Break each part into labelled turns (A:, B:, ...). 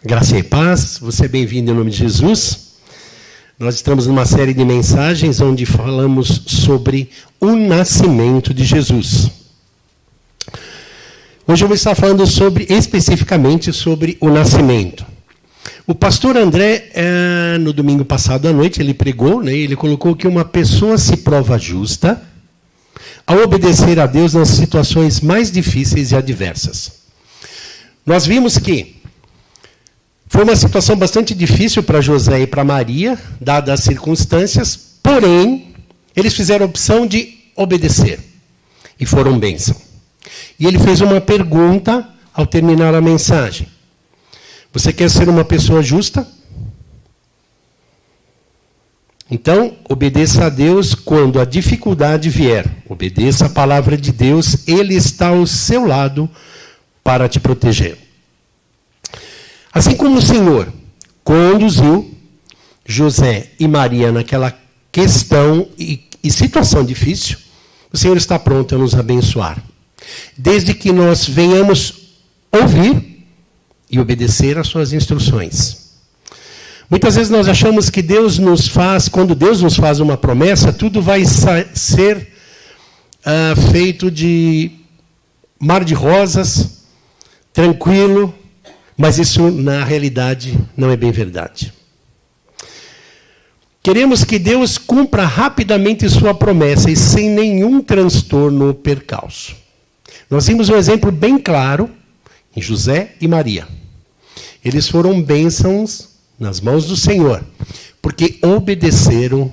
A: Graça e paz, você é bem-vindo em nome de Jesus. Nós estamos numa série de mensagens onde falamos sobre o nascimento de Jesus. Hoje eu vou estar falando especificamente sobre o nascimento. O pastor André, no domingo passado à noite, ele pregou, ele colocou que uma pessoa se prova justa ao obedecer a Deus nas situações mais difíceis e adversas. Nós vimos que foi uma situação bastante difícil para José e para Maria, dadas as circunstâncias, porém, eles fizeram a opção de obedecer e foram bênção. E ele fez uma pergunta ao terminar a mensagem. Você quer ser uma pessoa justa? Então, obedeça a Deus quando a dificuldade vier. Obedeça a palavra de Deus, Ele está ao seu lado para te proteger. Assim como o Senhor conduziu José e Maria naquela questão e situação difícil, o Senhor está pronto a nos abençoar. Desde que nós venhamos ouvir e obedecer às suas instruções. Muitas vezes nós achamos que quando Deus nos faz uma promessa, tudo vai ser feito de mar de rosas, tranquilo, mas isso, na realidade, não é bem verdade. Queremos que Deus cumpra rapidamente sua promessa e sem nenhum transtorno ou percalço. Nós temos um exemplo bem claro em José e Maria. Eles foram bênçãos nas mãos do Senhor, porque obedeceram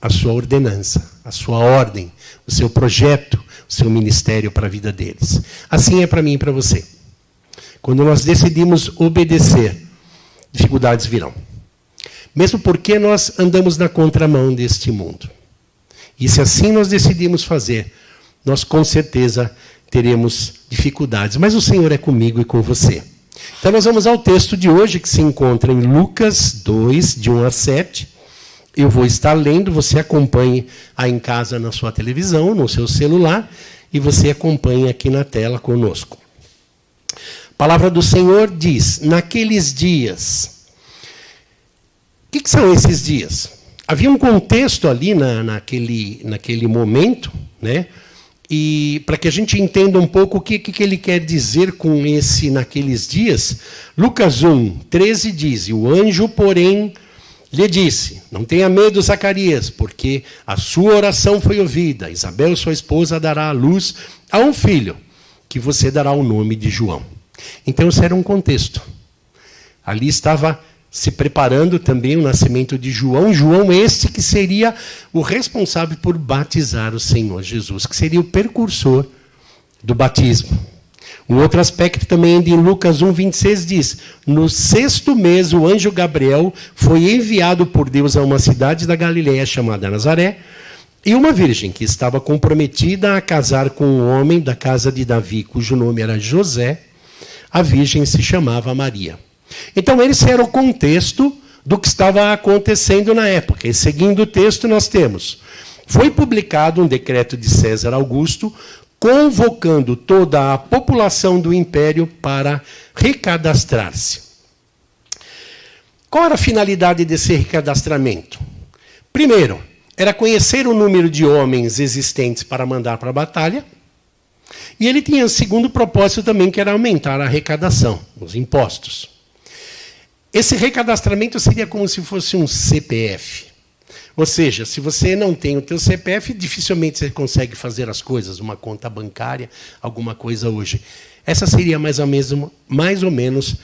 A: a sua ordenança, a sua ordem, o seu projeto, o seu ministério para a vida deles. Assim é para mim e para você. Quando nós decidimos obedecer, dificuldades virão. Mesmo porque nós andamos na contramão deste mundo. E se assim nós decidimos fazer, nós com certeza teremos dificuldades. Mas o Senhor é comigo e com você. Então nós vamos ao texto de hoje, que se encontra em Lucas 2, de 1 a 7. Eu vou estar lendo, você acompanhe aí em casa na sua televisão, no seu celular, e você acompanhe aqui na tela conosco. A palavra do Senhor diz, naqueles dias. O que são esses dias? Havia um contexto ali naquele momento, e para que a gente entenda um pouco o que ele quer dizer com esse naqueles dias, Lucas 1, 13 diz, e o anjo, porém, lhe disse, não tenha medo, Zacarias, porque a sua oração foi ouvida. Isabel, sua esposa, dará à luz a um filho, que você dará o nome de João. Então, isso era um contexto. Ali estava se preparando também o nascimento de João. João este que seria o responsável por batizar o Senhor Jesus, que seria o precursor do batismo. Um outro aspecto também em Lucas 1, 26 diz, no 6º mês o anjo Gabriel foi enviado por Deus a uma cidade da Galileia chamada Nazaré, e uma virgem que estava comprometida a casar com um homem da casa de Davi, cujo nome era José. A virgem se chamava Maria. Então, esse era o contexto do que estava acontecendo na época. E seguindo o texto, nós temos, foi publicado um decreto de César Augusto, convocando toda a população do império para recadastrar-se. Qual era a finalidade desse recadastramento? Primeiro, era conhecer o número de homens existentes para mandar para a batalha. E ele tinha o segundo propósito também, que era aumentar a arrecadação, os impostos. Esse recadastramento seria como se fosse um CPF. Ou seja, se você não tem o teu CPF, dificilmente você consegue fazer as coisas, uma conta bancária, alguma coisa hoje. Essa seria mais ou menos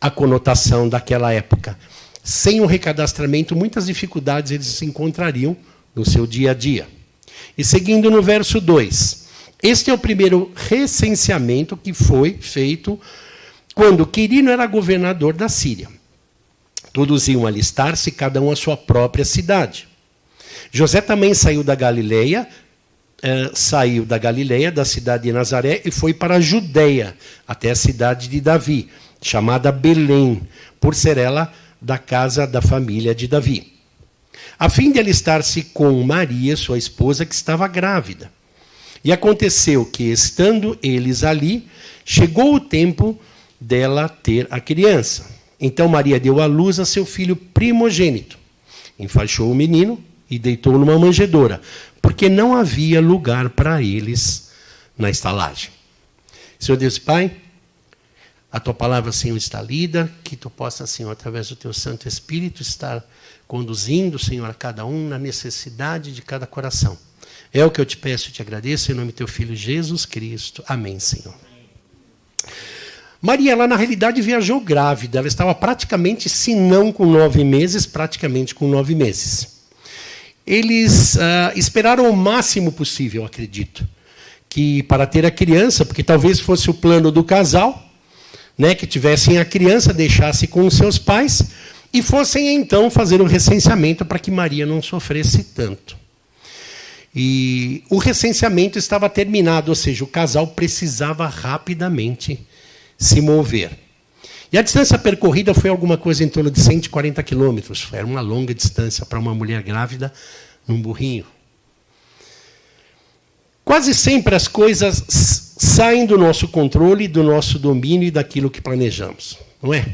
A: a conotação daquela época. Sem o recadastramento, muitas dificuldades eles se encontrariam no seu dia a dia. E seguindo no verso 2... Este é o primeiro recenseamento que foi feito quando Quirino era governador da Síria. Todos iam alistar-se, cada um à sua própria cidade. José também saiu da Galileia, da cidade de Nazaré, e foi para a Judeia, até a cidade de Davi, chamada Belém, por ser ela da casa da família de Davi, a fim de alistar-se com Maria, sua esposa, que estava grávida. E aconteceu que, estando eles ali, chegou o tempo dela ter a criança. Então Maria deu à luz a seu filho primogênito, enfaixou o menino e deitou numa manjedoura, porque não havia lugar para eles na estalagem. Senhor Deus e Pai, a Tua palavra, Senhor, está lida, que Tu possa, Senhor, através do Teu Santo Espírito, estar conduzindo, Senhor, a cada um na necessidade de cada coração. É o que eu te peço e te agradeço, em nome do Teu Filho Jesus Cristo. Amém, Senhor. Maria, ela na realidade viajou grávida, ela estava praticamente, se não com 9 meses, praticamente com 9 meses. Eles esperaram o máximo possível, acredito, que para ter a criança, porque talvez fosse o plano do casal, né, que tivessem a criança, deixasse com os seus pais, e fossem então fazer o recenseamento para que Maria não sofresse tanto. E o recenseamento estava terminado, ou seja, o casal precisava rapidamente se mover. E a distância percorrida foi alguma coisa em torno de 140 quilômetros. Era uma longa distância para uma mulher grávida num burrinho. Quase sempre as coisas saem do nosso controle, do nosso domínio e daquilo que planejamos, não é?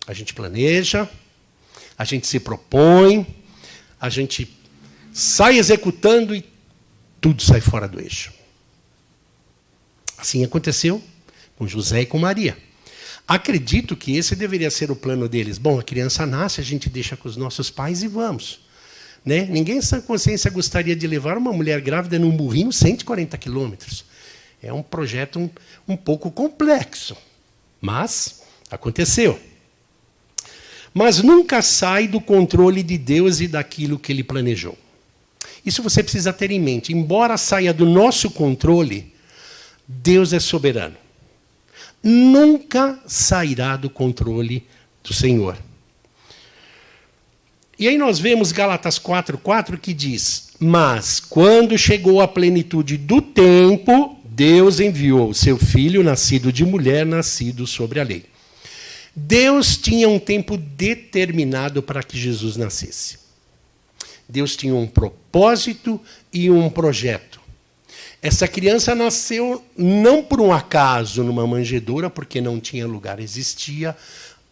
A: A gente planeja, a gente se propõe, a gente sai executando e tudo sai fora do eixo. Assim aconteceu com José e com Maria. Acredito que esse deveria ser o plano deles. Bom, a criança nasce, a gente deixa com os nossos pais e vamos. Né? Ninguém em sã consciência gostaria de levar uma mulher grávida num burrinho 140 quilômetros. É um projeto um pouco complexo, mas aconteceu. Mas nunca sai do controle de Deus e daquilo que Ele planejou. Isso você precisa ter em mente. Embora saia do nosso controle, Deus é soberano. Nunca sairá do controle do Senhor. E aí nós vemos Gálatas 4:4 que diz: mas quando chegou a plenitude do tempo, Deus enviou o seu filho, nascido de mulher, nascido sobre a lei. Deus tinha um tempo determinado para que Jesus nascesse. Deus tinha um propósito e um projeto. Essa criança nasceu não por um acaso numa manjedoura, porque não tinha lugar. Existia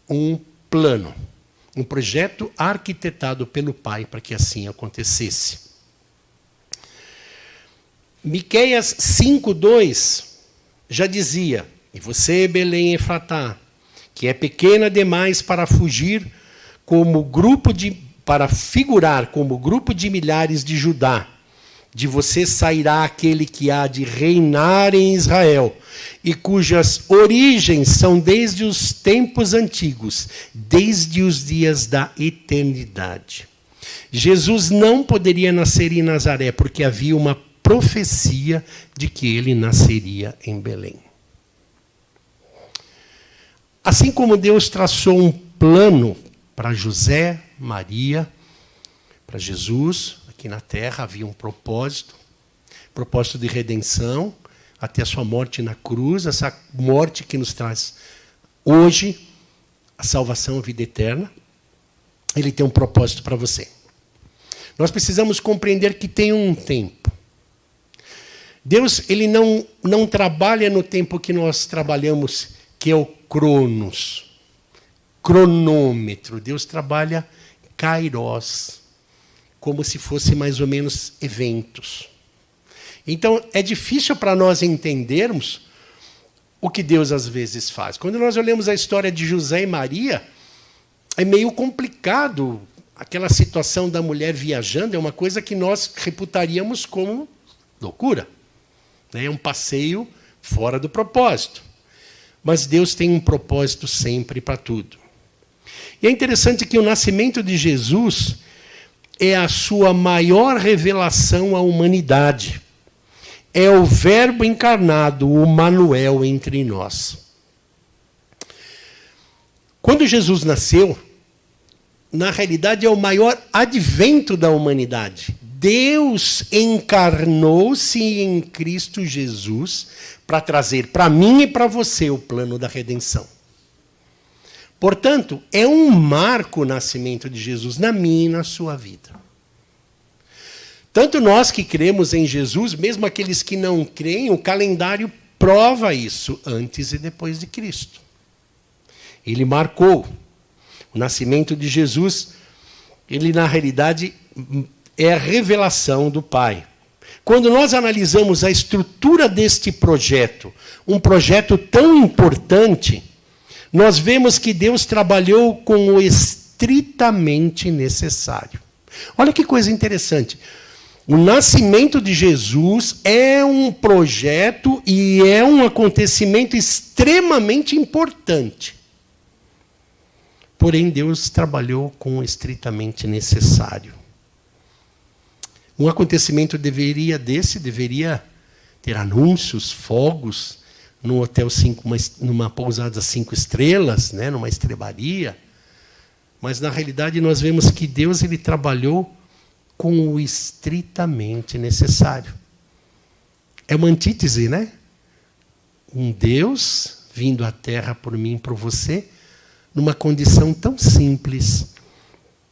A: um plano, um projeto arquitetado pelo Pai para que assim acontecesse. Miqueias 5:2 já dizia: e você, Belém Efratá, que é pequena demais para fugir para figurar como grupo de milhares de Judá, de você sairá aquele que há de reinar em Israel, e cujas origens são desde os tempos antigos, desde os dias da eternidade. Jesus não poderia nascer em Nazaré, porque havia uma profecia de que ele nasceria em Belém. Assim como Deus traçou um plano para José, Maria, para Jesus, aqui na terra havia um propósito de redenção, até a sua morte na cruz, essa morte que nos traz hoje a salvação, a vida eterna. Ele tem um propósito para você. Nós precisamos compreender que tem um tempo. Deus, ele não trabalha no tempo que nós trabalhamos, que é o cronos, cronômetro. Deus trabalha kairos, como se fosse mais ou menos eventos. Então, é difícil para nós entendermos o que Deus às vezes faz. Quando nós olhamos a história de José e Maria, é meio complicado. Aquela situação da mulher viajando é uma coisa que nós reputaríamos como loucura. É um passeio fora do propósito. Mas Deus tem um propósito sempre para tudo. E é interessante que o nascimento de Jesus é a sua maior revelação à humanidade. É o Verbo encarnado, o Manuel entre nós. Quando Jesus nasceu, na realidade é o maior advento da humanidade. Deus encarnou-se em Cristo Jesus para trazer para mim e para você o plano da redenção. Portanto, é um marco o nascimento de Jesus na minha e na sua vida. Tanto nós que cremos em Jesus, mesmo aqueles que não creem, o calendário prova isso antes e depois de Cristo. Ele marcou o nascimento de Jesus. Ele, na realidade, é a revelação do Pai. Quando nós analisamos a estrutura deste projeto, um projeto tão importante, nós vemos que Deus trabalhou com o estritamente necessário. Olha que coisa interessante. O nascimento de Jesus é um projeto e é um acontecimento extremamente importante. Porém, Deus trabalhou com o estritamente necessário. Um acontecimento deveria ter anúncios, fogos, num hotel numa pousada 5 estrelas, né, numa estrebaria. Mas, na realidade, nós vemos que Deus ele trabalhou com o estritamente necessário. É uma antítese, né? Um Deus vindo à Terra por mim e por você, numa condição tão simples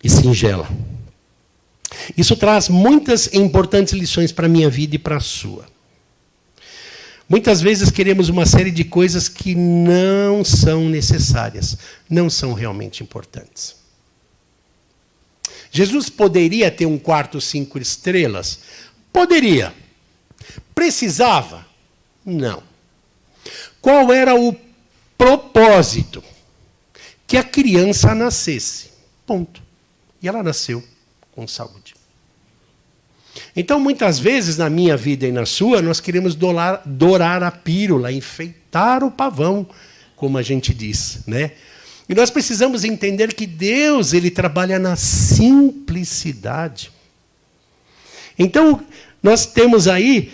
A: e singela. Isso traz muitas e importantes lições para a minha vida e para a sua. Muitas vezes queremos uma série de coisas que não são necessárias, não são realmente importantes. Jesus poderia ter um quarto 5 estrelas? Poderia. Precisava? Não. Qual era o propósito? Que a criança nascesse. Ponto. E ela nasceu com saúde. Então, muitas vezes, na minha vida e na sua, nós queremos dourar a pílula, enfeitar o pavão, como a gente diz, né? E nós precisamos entender que Deus ele trabalha na simplicidade. Então, nós temos aí,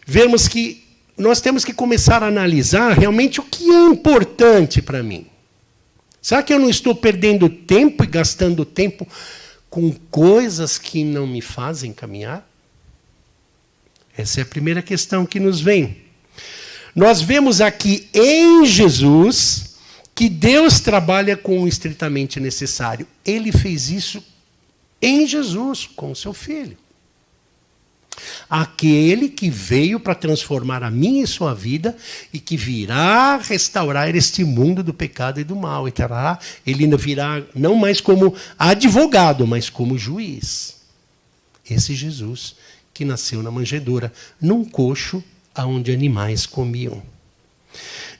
A: vemos que nós temos que começar a analisar realmente o que é importante para mim. Será que eu não estou perdendo tempo e gastando tempo com coisas que não me fazem caminhar? Essa é a primeira questão que nos vem. Nós vemos aqui em Jesus que Deus trabalha com o estritamente necessário. Ele fez isso em Jesus, com o seu Filho. Aquele que veio para transformar a minha e sua vida e que virá restaurar este mundo do pecado e do mal. Ele virá não mais como advogado, mas como juiz. Esse Jesus que nasceu na manjedoura, num coxo onde animais comiam.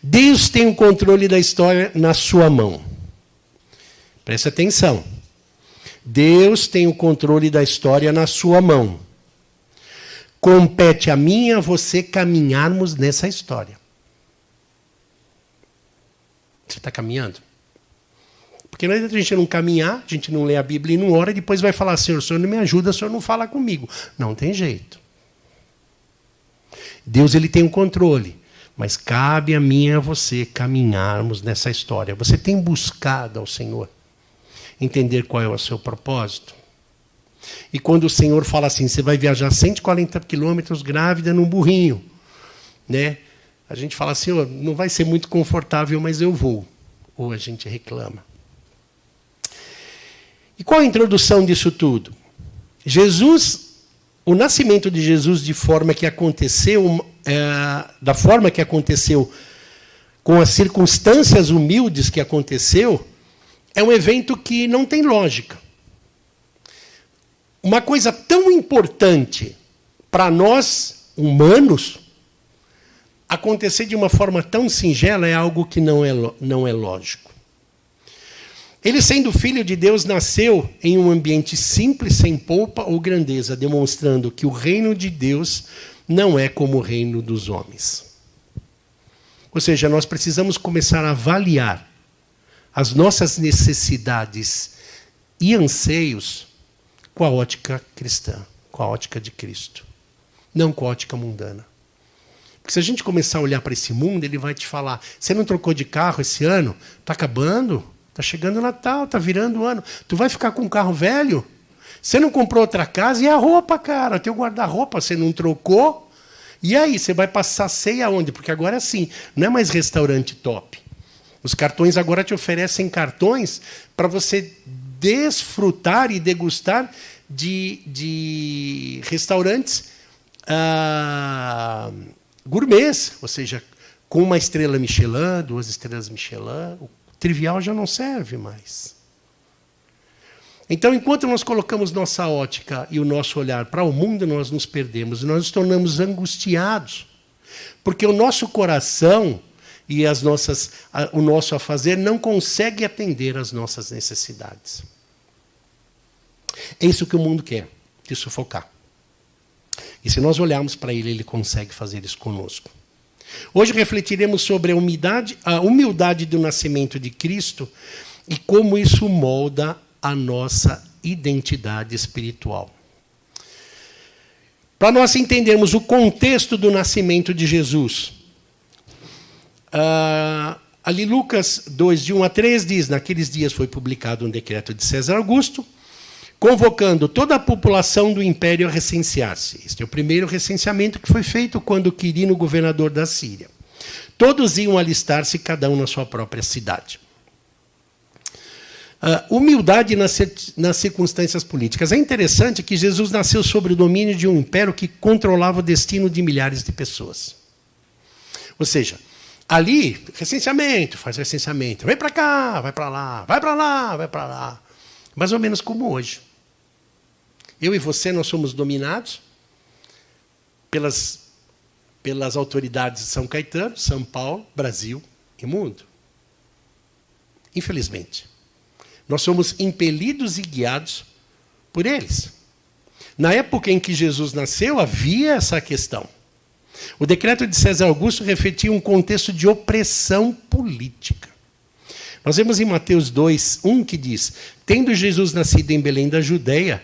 A: Deus tem o controle da história na sua mão. Preste atenção. Deus tem o controle da história na sua mão. Compete a mim e a você caminharmos nessa história. Você está caminhando? Porque não adianta a gente não caminhar, a gente não lê a Bíblia e não ora, e depois vai falar, Senhor, o Senhor não me ajuda, o Senhor não fala comigo. Não tem jeito. Deus ele tem o controle, mas cabe a mim e a você caminharmos nessa história. Você tem buscado ao Senhor entender qual é o seu propósito? E quando o Senhor fala assim, você vai viajar 140 quilômetros grávida num burrinho, né? A gente fala assim, oh, não vai ser muito confortável, mas eu vou. Ou a gente reclama. E qual a introdução disso tudo? O nascimento de Jesus da forma que aconteceu, com as circunstâncias humildes que aconteceu, é um evento que não tem lógica. Uma coisa tão importante para nós, humanos, acontecer de uma forma tão singela é algo que não é lógico. Ele, sendo filho de Deus, nasceu em um ambiente simples, sem pompa ou grandeza, demonstrando que o reino de Deus não é como o reino dos homens. Ou seja, nós precisamos começar a avaliar as nossas necessidades e anseios com a ótica cristã, com a ótica de Cristo, não com a ótica mundana. Porque se a gente começar a olhar para esse mundo, ele vai te falar, você não trocou de carro esse ano? Está acabando? Está chegando o Natal, está virando o ano. Tu vai ficar com um carro velho? Você não comprou outra casa? E a roupa, cara? Teu guarda-roupa, você não trocou? E aí, você vai passar ceia aonde? Porque agora é assim, não é mais restaurante top. Os cartões agora te oferecem cartões para você desfrutar e degustar de restaurantes gourmets, ou seja, com uma estrela Michelin, 2 estrelas Michelin, o trivial já não serve mais. Então, enquanto nós colocamos nossa ótica e o nosso olhar para o mundo, nós nos perdemos, nós nos tornamos angustiados, porque o nosso coração e o nosso afazer não consegue atender às nossas necessidades. É isso que o mundo quer, te sufocar. E se nós olharmos para ele, ele consegue fazer isso conosco. Hoje refletiremos sobre a humildade do nascimento de Cristo e como isso molda a nossa identidade espiritual. Para nós entendermos o contexto do nascimento de Jesus, ali Lucas 2, de 1 a 3, diz: naqueles dias foi publicado um decreto de César Augusto, convocando toda a população do império a recensear-se. Este é o primeiro recenseamento que foi feito quando Quirino, governador da Síria. Todos iam alistar-se, cada um na sua própria cidade. Humildade nas circunstâncias políticas. É interessante que Jesus nasceu sob o domínio de um império que controlava o destino de milhares de pessoas. Ou seja, ali, recenseamento, faz recenseamento. Vem para cá, vai para lá, vai para lá, vai para lá. Mais ou menos como hoje. Eu e você, nós somos dominados pelas autoridades de São Caetano, São Paulo, Brasil e mundo. Infelizmente. Nós somos impelidos e guiados por eles. Na época em que Jesus nasceu, havia essa questão. O decreto de César Augusto refletia um contexto de opressão política. Nós vemos em Mateus 2, 1, que diz: tendo Jesus nascido em Belém da Judeia,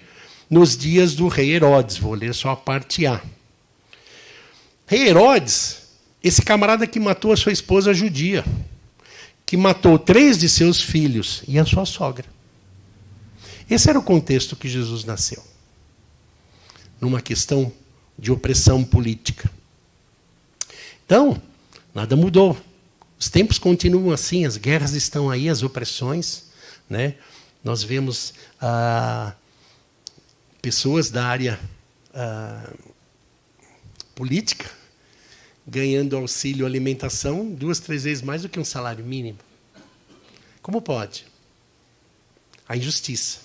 A: nos dias do rei Herodes. Vou ler só a parte A. Rei Herodes, esse camarada que matou a sua esposa judia, que matou 3 de seus filhos e a sua sogra. Esse era o contexto que Jesus nasceu. Numa questão de opressão política. Então, nada mudou. Os tempos continuam assim, as guerras estão aí, as opressões. Né? Nós vemos pessoas da área política ganhando auxílio alimentação 2, 3 vezes mais do que um salário mínimo. Como pode? A injustiça.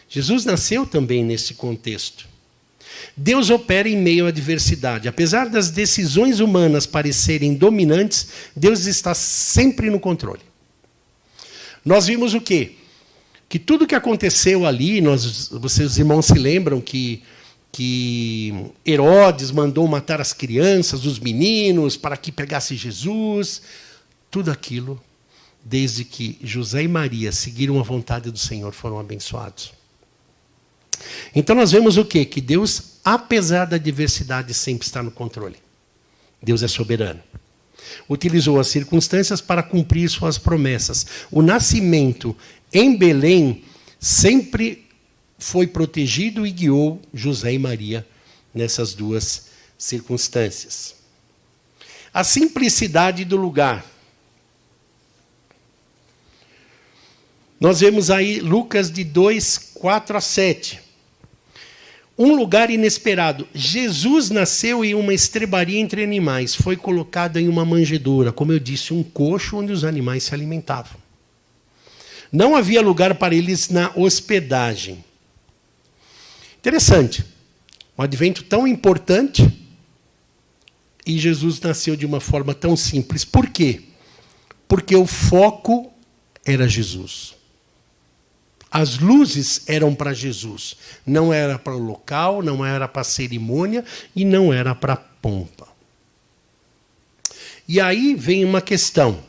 A: Jesus nasceu também nesse contexto. Deus opera em meio à adversidade. Apesar das decisões humanas parecerem dominantes, Deus está sempre no controle. Nós vimos o quê? Que tudo o que aconteceu ali, vocês irmãos se lembram que Herodes mandou matar as crianças, os meninos, para que pegasse Jesus. Tudo aquilo, desde que José e Maria seguiram a vontade do Senhor, foram abençoados. Então nós vemos o quê? Que Deus, apesar da adversidade, sempre está no controle. Deus é soberano. Utilizou as circunstâncias para cumprir suas promessas. O nascimento em Belém sempre foi protegido e guiou José e Maria nessas 2 circunstâncias. A simplicidade do lugar. Nós vemos aí Lucas de 2, 4 a 7. Um lugar inesperado. Jesus nasceu em uma estrebaria entre animais. Foi colocado em uma manjedoura, como eu disse, um coxo onde os animais se alimentavam. Não havia lugar para eles na hospedagem. Interessante. Um advento tão importante e Jesus nasceu de uma forma tão simples. Por quê? Porque o foco era Jesus. As luzes eram para Jesus. Não era para o local, não era para a cerimônia e não era para a pompa. E aí vem uma questão.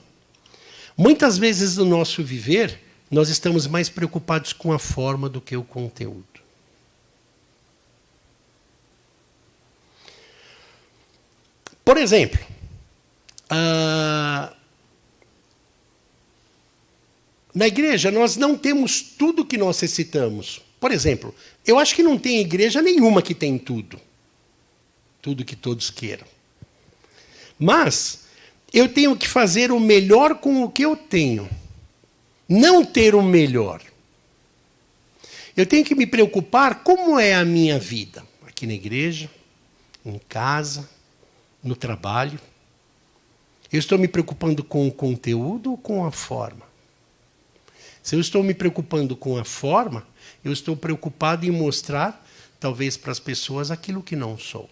A: Muitas vezes no nosso viver, nós estamos mais preocupados com a forma do que o conteúdo. Por exemplo, na igreja nós não temos tudo que nós necessitamos. Por exemplo, eu acho que não tem igreja nenhuma que tem tudo. Tudo que todos queiram. Mas eu tenho que fazer o melhor com o que eu tenho. Não ter o melhor. Eu tenho que me preocupar como é a minha vida. Aqui na igreja, em casa, no trabalho? Eu estou me preocupando com o conteúdo ou com a forma? Se eu estou me preocupando com a forma, eu estou preocupado em mostrar, talvez para as pessoas, aquilo que não sou.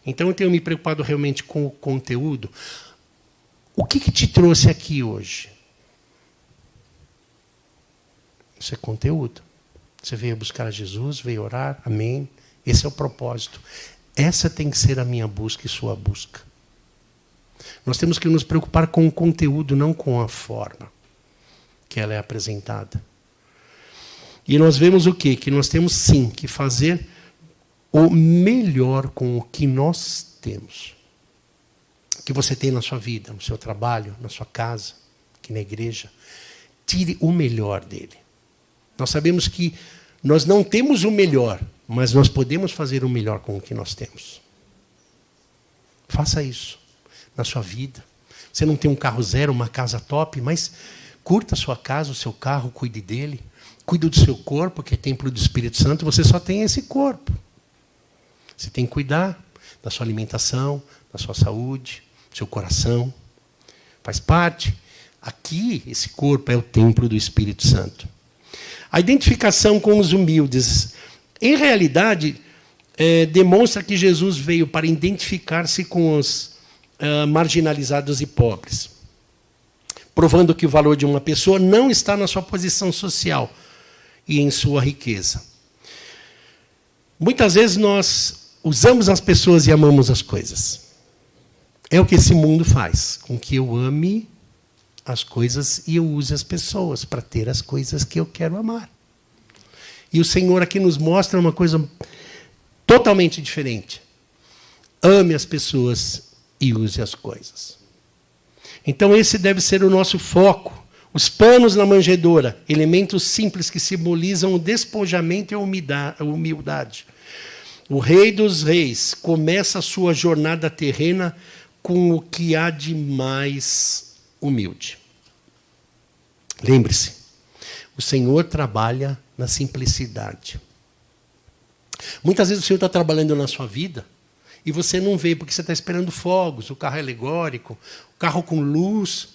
A: Então eu tenho me preocupado realmente com o conteúdo. O que te trouxe aqui hoje? Isso é conteúdo. Você veio buscar Jesus, veio orar, amém. Esse é o propósito. Essa tem que ser a minha busca e sua busca. Nós temos que nos preocupar com o conteúdo, não com a forma que ela é apresentada. E nós vemos o quê? Que nós temos sim que fazer o melhor com o que nós temos. Que você tem na sua vida, no seu trabalho, na sua casa, aqui na igreja. Tire o melhor dele. Nós sabemos que nós não temos o melhor, mas nós podemos fazer o melhor com o que nós temos. Faça isso na sua vida. Você não tem um carro zero, uma casa top, mas curta a sua casa, o seu carro, cuide dele. Cuide do seu corpo, que é templo do Espírito Santo. Você só tem esse corpo. Você tem que cuidar da sua alimentação, da sua saúde, do seu coração. Faz parte. Aqui, esse corpo é o templo do Espírito Santo. A identificação com os humildes, em realidade, demonstra que Jesus veio para identificar-se com os marginalizados e pobres, provando que o valor de uma pessoa não está na sua posição social e em sua riqueza. Muitas vezes nós usamos as pessoas e amamos as coisas. É o que esse mundo faz, com que eu ame as coisas e eu use as pessoas para ter as coisas que eu quero amar. E o Senhor aqui nos mostra uma coisa totalmente diferente. Ame as pessoas e use as coisas. Então esse deve ser o nosso foco. Os panos na manjedoura, elementos simples que simbolizam o despojamento e a humildade. O Rei dos Reis começa a sua jornada terrena com o que há de mais humilde. Lembre-se, o Senhor trabalha na simplicidade. Muitas vezes o Senhor está trabalhando na sua vida e você não vê, porque você está esperando fogos, o carro é alegórico, o carro com luz,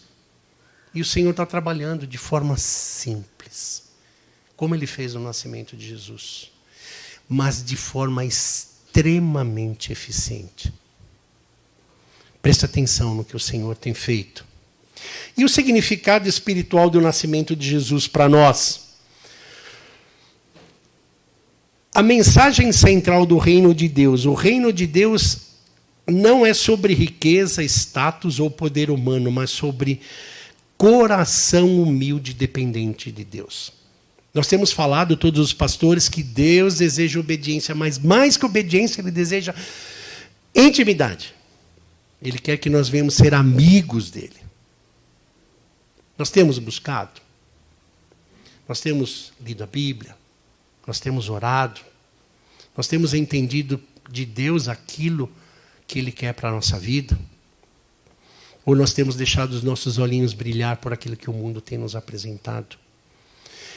A: e o Senhor está trabalhando de forma simples, como Ele fez no nascimento de Jesus, mas de forma extremamente eficiente. Preste atenção no que o Senhor tem feito. E o significado espiritual do nascimento de Jesus para nós? A mensagem central do reino de Deus. O reino de Deus não é sobre riqueza, status ou poder humano, mas sobre coração humilde dependente de Deus. Nós temos falado, todos os pastores, que Deus deseja obediência, mas mais que obediência, Ele deseja intimidade. Ele quer que nós venhamos ser amigos dEle. Nós temos buscado, nós temos lido a Bíblia, nós temos orado, nós temos entendido de Deus aquilo que Ele quer para a nossa vida? Ou nós temos deixado os nossos olhinhos brilhar por aquilo que o mundo tem nos apresentado?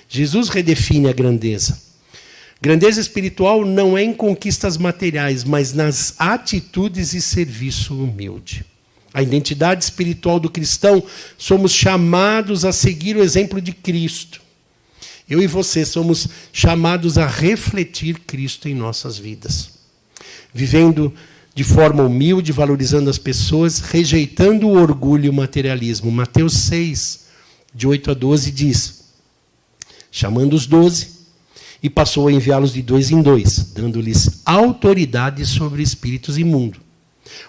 A: Jesus redefine a grandeza. Grandeza espiritual não é em conquistas materiais, mas nas atitudes e serviço humilde. A identidade espiritual do cristão, somos chamados a seguir o exemplo de Cristo. Eu e você somos chamados a refletir Cristo em nossas vidas. Vivendo de forma humilde, valorizando as pessoas, rejeitando o orgulho e o materialismo. Mateus 6, de 8 a 12, diz: chamando os 12, e passou a enviá-los de 2 em 2, dando-lhes autoridade sobre espíritos imundos.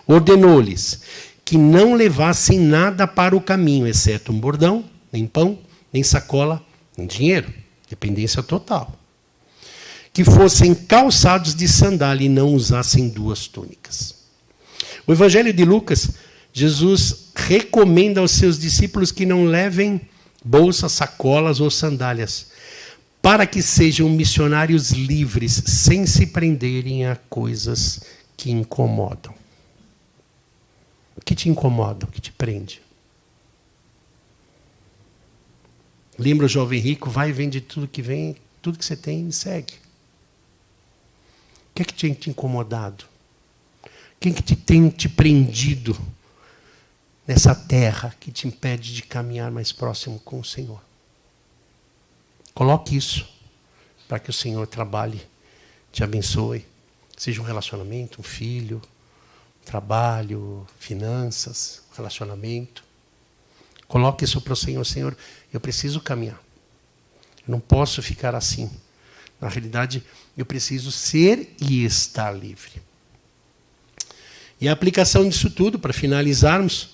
A: Ordenou-lhes que não levassem nada para o caminho, exceto um bordão, nem pão, nem sacola, nem dinheiro. Dependência total. Que fossem calçados de sandália e não usassem 2 túnicas. O Evangelho de Lucas, Jesus recomenda aos seus discípulos que não levem bolsas, sacolas ou sandálias, para que sejam missionários livres, sem se prenderem a coisas que incomodam. O que te incomoda? O que te prende? Lembra o jovem rico? Vai e vende tudo que vem, tudo que você tem e segue. O que é que tem te incomodado? Quem que tem te prendido nessa terra que te impede de caminhar mais próximo com o Senhor? Coloque isso para que o Senhor trabalhe, te abençoe. Seja um relacionamento, um filho, trabalho, finanças, relacionamento. Coloque isso para o Senhor. Senhor, eu preciso caminhar. Eu não posso ficar assim. Na realidade, eu preciso ser e estar livre. E a aplicação disso tudo, para finalizarmos,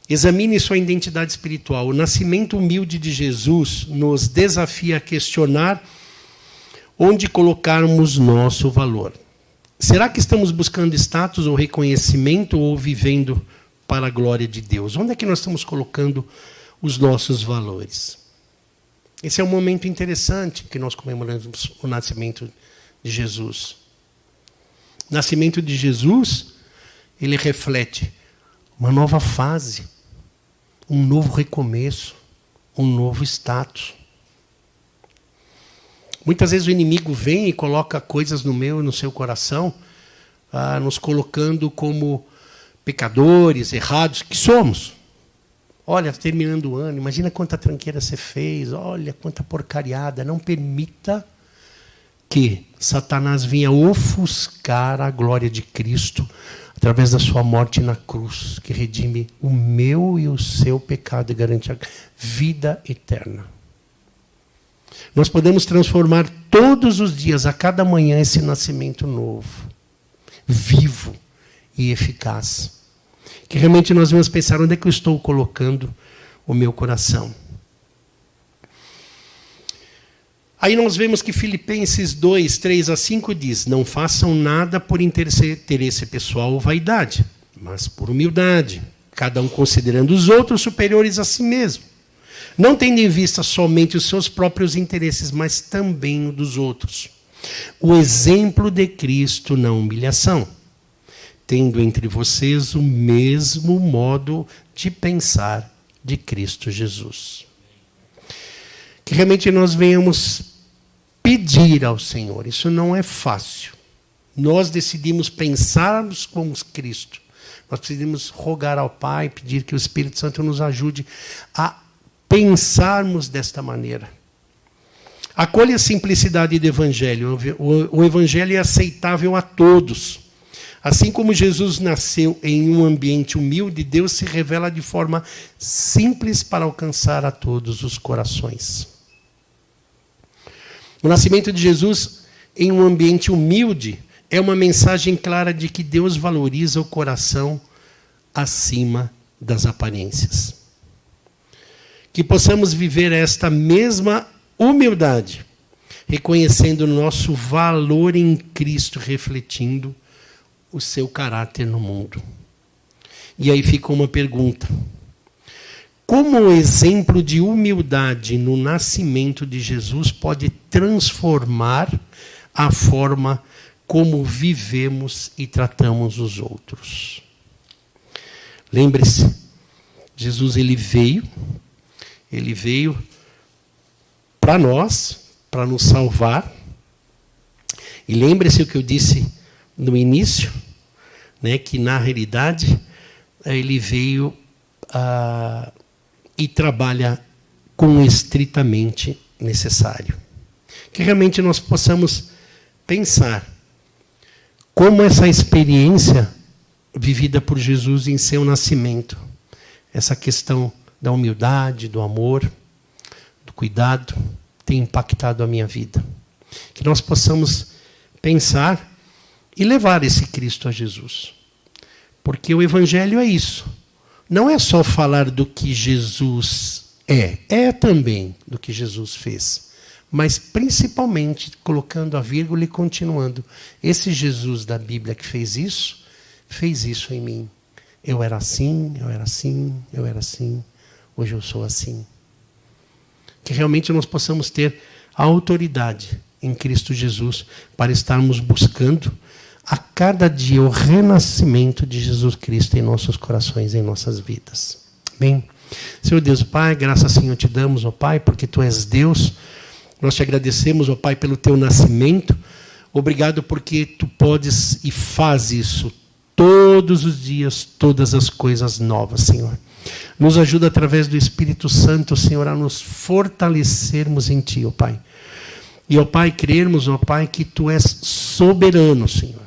A: examine sua identidade espiritual. O nascimento humilde de Jesus nos desafia a questionar onde colocarmos nosso valor. Será que estamos buscando status ou reconhecimento ou vivendo para a glória de Deus? Onde é que nós estamos colocando os nossos valores? Esse é um momento interessante que nós comemoramos o nascimento de Jesus. O nascimento de Jesus, ele reflete uma nova fase, um novo recomeço, um novo status. Muitas vezes o inimigo vem e coloca coisas no meu e no seu coração, nos colocando como pecadores, errados, que somos. Olha, terminando o ano, imagina quanta tranqueira você fez, olha quanta porcariada. Não permita que Satanás venha ofuscar a glória de Cristo através da sua morte na cruz, que redime o meu e o seu pecado e garante a vida eterna. Nós podemos transformar todos os dias, a cada manhã, esse nascimento novo, vivo e eficaz. Que realmente nós vamos pensar onde é que eu estou colocando o meu coração. Aí nós vemos que Filipenses 2, 3-5 diz: não façam nada por interesse pessoal ou vaidade, mas por humildade, cada um considerando os outros superiores a si mesmo. Não tendo em vista somente os seus próprios interesses, mas também o dos outros. O exemplo de Cristo na humilhação, tendo entre vocês o mesmo modo de pensar de Cristo Jesus. Que realmente nós venhamos pedir ao Senhor. Isso não é fácil. Nós decidimos pensarmos como Cristo. Nós decidimos rogar ao Pai, pedir que o Espírito Santo nos ajude a pensarmos desta maneira. Acolha a simplicidade do Evangelho. O Evangelho é aceitável a todos. Assim como Jesus nasceu em um ambiente humilde, Deus se revela de forma simples para alcançar a todos os corações. O nascimento de Jesus em um ambiente humilde é uma mensagem clara de que Deus valoriza o coração acima das aparências. Que possamos viver esta mesma humildade, reconhecendo o nosso valor em Cristo, refletindo o seu caráter no mundo. E aí fica uma pergunta: como o exemplo de humildade no nascimento de Jesus pode transformar a forma como vivemos e tratamos os outros? Lembre-se, Jesus ele veio para nós, para nos salvar. E lembre-se o que eu disse no início, né, que na realidade ele veio e trabalha com o estritamente necessário. Que realmente nós possamos pensar como essa experiência vivida por Jesus em seu nascimento, essa questão da humildade, do amor, do cuidado, tem impactado a minha vida. Que nós possamos pensar e levar esse Cristo a Jesus. Porque o Evangelho é isso. Não é só falar do que Jesus é também do que Jesus fez. Mas principalmente colocando a vírgula e continuando. Esse Jesus da Bíblia que fez isso em mim. Eu era assim, eu era assim, eu era assim. Hoje eu sou assim. Que realmente nós possamos ter a autoridade em Cristo Jesus para estarmos buscando a cada dia o renascimento de Jesus Cristo em nossos corações, em nossas vidas. Bem, Senhor Deus, Pai, graças, Senhor, te damos, ó Pai, porque Tu és Deus. Nós te agradecemos, ó Pai, pelo Teu nascimento. Obrigado porque Tu podes e faz isso todos os dias, todas as coisas novas, Senhor. Nos ajuda através do Espírito Santo, Senhor, a nos fortalecermos em Ti, ó Pai. E, ó Pai, crermos, ó Pai, que Tu és soberano, Senhor.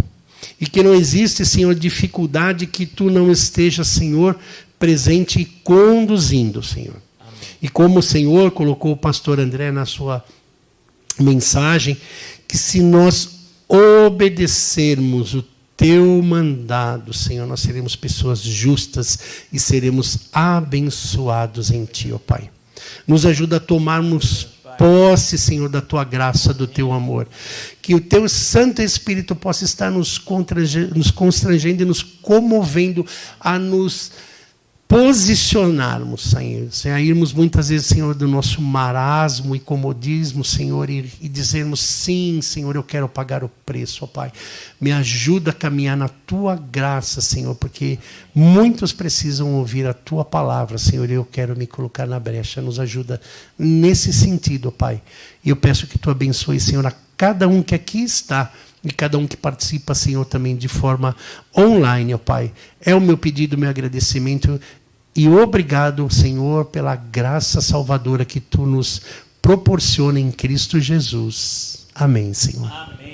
A: E que não existe, Senhor, dificuldade que Tu não esteja, Senhor, presente e conduzindo, Senhor. Amém. E como o Senhor colocou o pastor André na sua mensagem, que se nós obedecermos o Teu mandado, Senhor, nós seremos pessoas justas e seremos abençoados em Ti, ó Pai. Nos ajuda a tomarmos posse, Senhor, da Tua graça, do Teu amor. Que o Teu Santo Espírito possa estar nos constrangendo e nos comovendo a nos posicionarmos, Senhor, sairmos muitas vezes, Senhor, do nosso marasmo e comodismo, Senhor, e dizermos, sim, Senhor, eu quero pagar o preço, ó Pai. Me ajuda a caminhar na Tua graça, Senhor, porque muitos precisam ouvir a Tua palavra, Senhor, e eu quero me colocar na brecha. Nos ajuda nesse sentido, ó Pai. E eu peço que Tu abençoe, Senhor, a cada um que aqui está, e cada um que participa, Senhor, também de forma online, ó Pai. É o meu pedido, meu agradecimento. E obrigado, Senhor, pela graça salvadora que Tu nos proporciona em Cristo Jesus. Amém, Senhor. Amém.